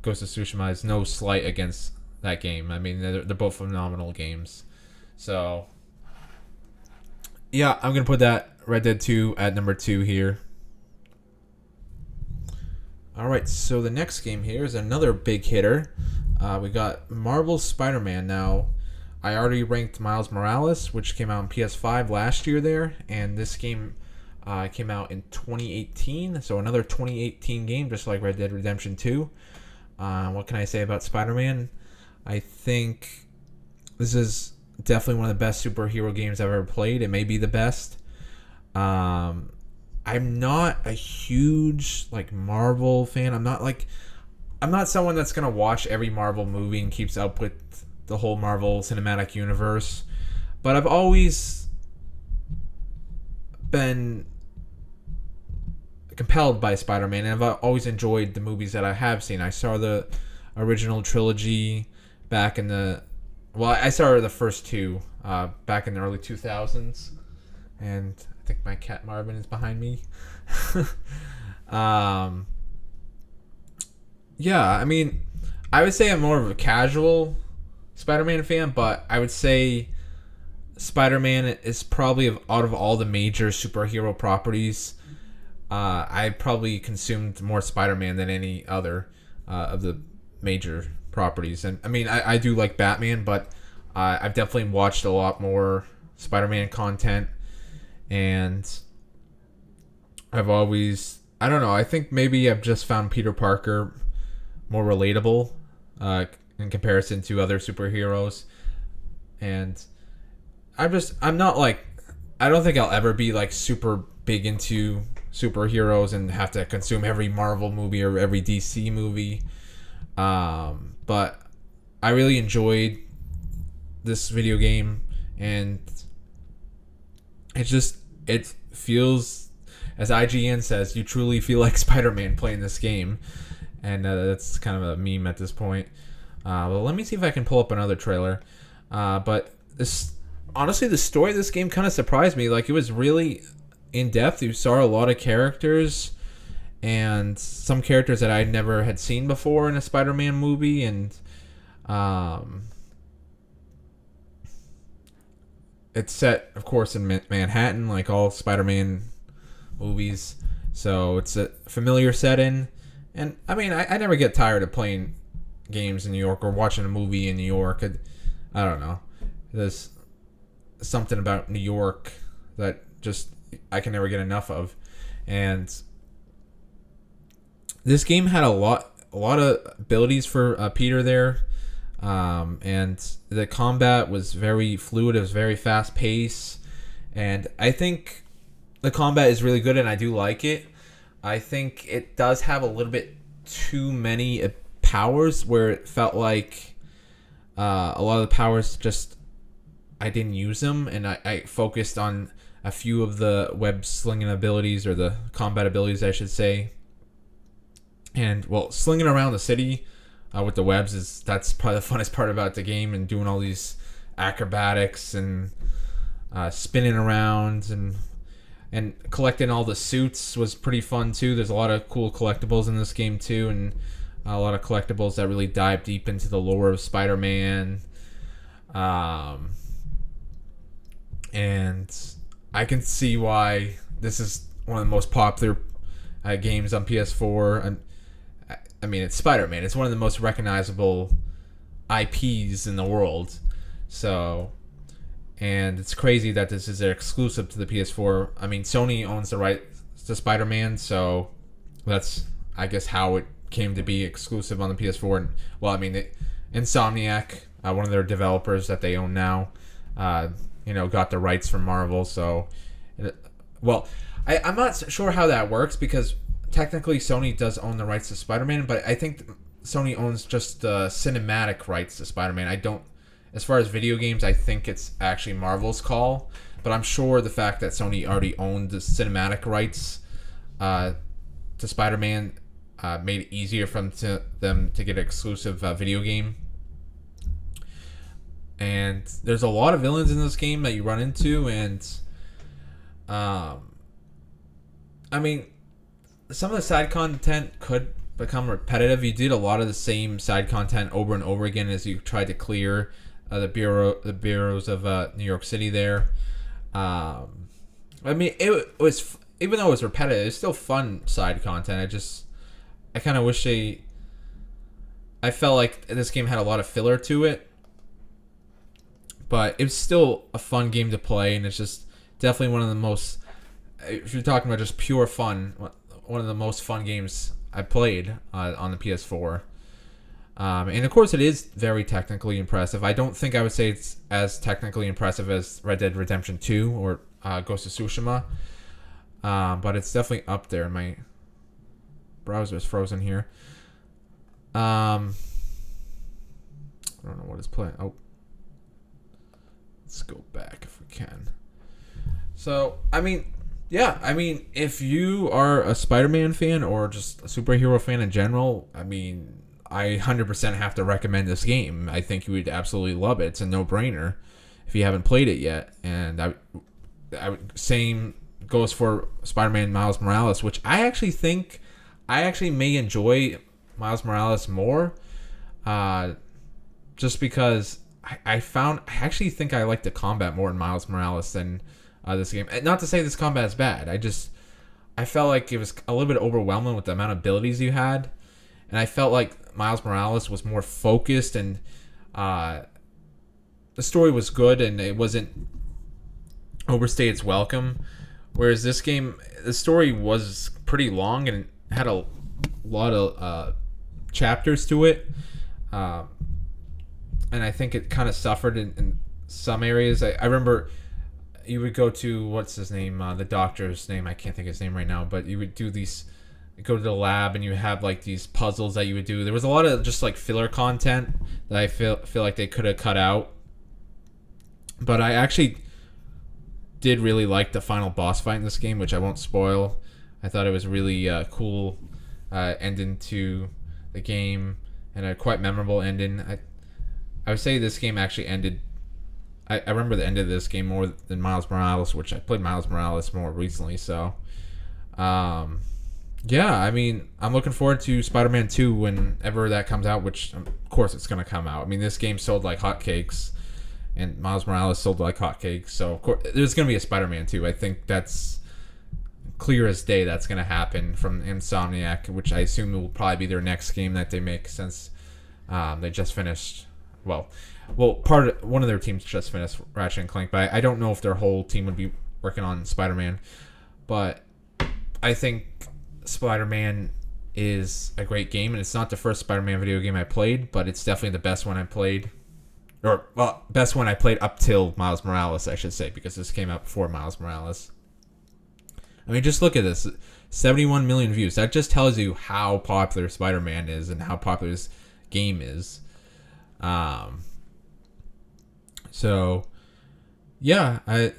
Ghost of Tsushima is no slight against that game. I mean, they're both phenomenal games. So, yeah, I'm going to put that Red Dead 2 at number 2 here. Alright, so the next game here is another big hitter. We got Marvel's Spider-Man. Now, I already ranked Miles Morales, which came out on PS5 last year there, and this game came out in 2018, so another 2018 game, just like Red Dead Redemption 2. What can I say about Spider-Man? I think this is definitely one of the best superhero games I've ever played. It may be the best. I'm not a huge Marvel fan. I'm not someone that's gonna watch every Marvel movie and keeps up with the whole Marvel Cinematic Universe. But I've always been compelled by Spider-Man, and I've always enjoyed the movies that I have seen. I saw the original trilogy I saw the first two back in the early 2000s, and I think my cat Marvin is behind me. um, yeah, I mean, I would say I'm more of a casual Spider-Man fan, but I would say Spider-Man is probably out of all the major superhero properties, I probably consumed more Spider-Man than any other of the major properties. And I mean, I do like Batman, but I've definitely watched a lot more Spider-Man content, and I don't know, I think maybe I've just found Peter Parker more relatable in comparison to other superheroes. And I'm not like, I don't think I'll ever be like super big into superheroes and have to consume every Marvel movie or every DC movie. But I really enjoyed this video game, and it feels, as IGN says, you truly feel like Spider-Man playing this game, and that's kind of a meme at this point. Well, let me see if I can pull up another trailer. But this, honestly, the story of this game kind of surprised me. Like, it was really in depth. You saw a lot of characters, and some characters that I never had seen before in a Spider-Man movie, and it's set, of course, in Manhattan, like all Spider-Man movies. So it's a familiar setting, and I mean, I never get tired of playing games in New York or watching a movie in New York. I don't know. There's something about New York that just I can never get enough of, and this game had a lot of abilities for Peter there, and the combat was very fluid. It was very fast paced, and I think the combat is really good, and I do like it. I think it does have a little bit too many powers, where it felt like a lot of the powers just I didn't use them, and I focused on a few of the web slinging abilities, or the combat abilities, I should say. And well, slinging around the city with the webs that's probably the funnest part about the game, and doing all these acrobatics and spinning around and collecting all the suits was pretty fun too. There's a lot of cool collectibles in this game too, and a lot of collectibles that really dive deep into the lore of Spider-Man. And I can see why this is one of the most popular games on PS4. I mean, it's Spider-Man. It's one of the most recognizable IPs in the world. So, and it's crazy that this is an exclusive to the PS4. I mean, Sony owns the rights to Spider-Man, so that's, I guess, how it came to be exclusive on the PS4. And well, I mean, Insomniac, one of their developers that they own now, got the rights from Marvel. So, well, I'm not sure how that works, because technically Sony does own the rights to Spider-Man, but I think Sony owns just the cinematic rights to Spider-Man. I don't, as far as video games, I think it's actually Marvel's call, but I'm sure the fact that Sony already owned the cinematic rights to Spider-Man made it easier for them to get an exclusive video game. And there's a lot of villains in this game that you run into, and I mean, some of the side content could become repetitive. You did a lot of the same side content over and over again as you tried to clear the bureaus of New York City there. I mean, it was, even though it was repetitive, it's still fun side content. I kind of wish I felt like this game had a lot of filler to it, but it was still a fun game to play, and it's just definitely one of the most, if you're talking about just pure fun, one of the most fun games I played on the PS4. And of course, it is very technically impressive. I don't think I would say it's as technically impressive as Red Dead Redemption 2 or Ghost of Tsushima, but it's definitely up there. My browser is frozen here. I don't know what is playing. Oh, let's go back if we can. So, I mean, yeah, I mean, if you are a Spider-Man fan or just a superhero fan in general, I mean, I 100% have to recommend this game. I think you would absolutely love it. It's a no-brainer if you haven't played it yet. And Same goes for Spider-Man Miles Morales, which I actually may enjoy Miles Morales more, just because I actually think I like the combat more in Miles Morales than this game. Not to say this combat is bad. I felt like it was a little bit overwhelming with the amount of abilities you had, and I felt like Miles Morales was more focused, and the story was good and it wasn't overstay its welcome. Whereas this game, the story was pretty long and had a lot of chapters to it, and I think it kind of suffered in some areas. I remember you would go to, what's his name, the doctor's name, I can't think of his name right now, but you would do these, go to the lab and you have like these puzzles that you would do. There was a lot of just like filler content that I feel like they could have cut out, but I actually did really like the final boss fight in this game, which I won't spoil. I thought it was really cool ending to the game, and a quite memorable ending. I would say this game actually ended. I remember the end of this game more than Miles Morales, which I played Miles Morales more recently. So, yeah, I mean, I'm looking forward to Spider-Man 2 whenever that comes out, which of course it's going to come out. I mean, this game sold like hotcakes, and Miles Morales sold like hotcakes. So, of course, there's going to be a Spider-Man 2. I think that's clear as day that's going to happen from Insomniac, which I assume will probably be their next game that they make, since they just finished. Well, one of their teams just finished Ratchet and Clank, but I don't know if their whole team would be working on Spider-Man. But I think Spider-Man is a great game, and it's not the first Spider-Man video game I played, but it's definitely the best one I played. Or, well, best one I played up till Miles Morales, I should say, because this came out before Miles Morales. I mean, just look at this. 71 million views. That just tells you how popular Spider-Man is and how popular this game is. So, yeah, I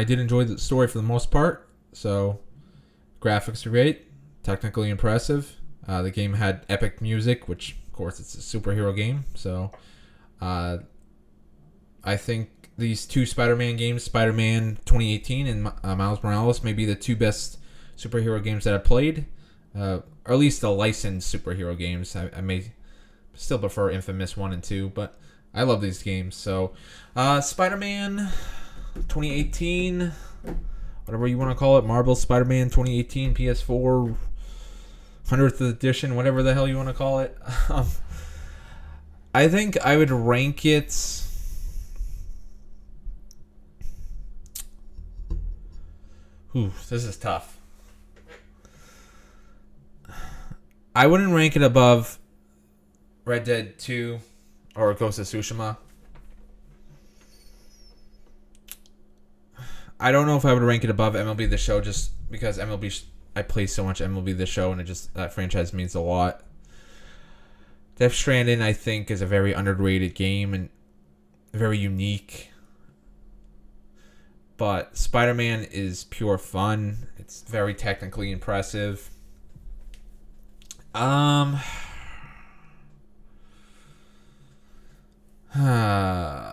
did enjoy the story for the most part. So, graphics are great, technically impressive. The game had epic music, which, of course, it's a superhero game. So, I think these two Spider-Man games, Spider-Man 2018 and Miles Morales, may be the two best superhero games that I played, or at least the licensed superhero games. I may still prefer Infamous 1 and 2, but I love these games. So, Spider-Man 2018, whatever you want to call it, Marvel Spider-Man 2018 PS4 100th edition, whatever the hell you want to call it. I think I would rank it. Ooh, this is tough. I wouldn't rank it above Red Dead 2 or Ghost of Tsushima. I don't know if I would rank it above MLB The Show, just because I play so much MLB The Show, and that franchise means a lot. Death Stranding, I think, is a very underrated game and very unique. But Spider-Man is pure fun. It's very technically impressive.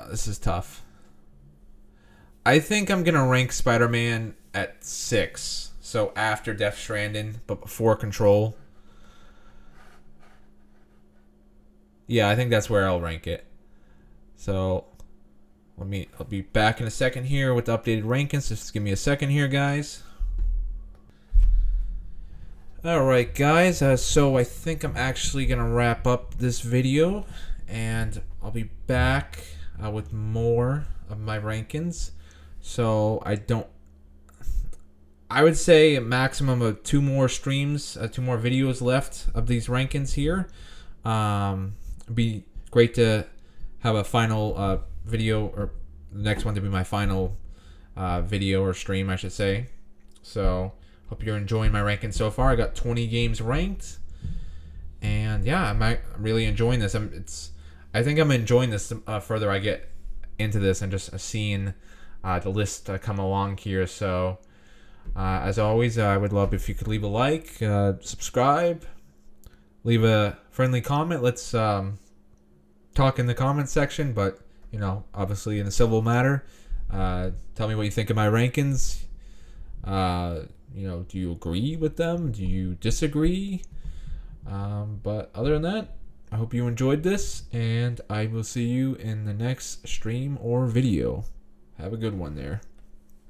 This is tough. I think I'm gonna rank Spider-Man at 6. So after Death Stranding, but before Control. Yeah, I think that's where I'll rank it. So I'll be back in a second here with the updated rankings. Just give me a second here, guys. Alright, guys. So I think I'm actually going to wrap up this video, and I'll be back with more of my rankings. So I would say a maximum of 2 more streams, 2 more videos left of these rankings here. It'd be great to have a final video, or the next one to be my final video or stream, I should say. So hope you're enjoying my rankings so far. I got 20 games ranked, and yeah, I'm really enjoying this. I think I'm enjoying this further I get into this, and just seeing the list come along here. So as always, I would love if you could leave a like, subscribe, leave a friendly comment. Let's talk in the comment section, but obviously in a civil manner. Tell me what you think of my rankings. Do you agree with them? Do you disagree? But other than that, I hope you enjoyed this, and I will see you in the next stream or video. Have a good one there.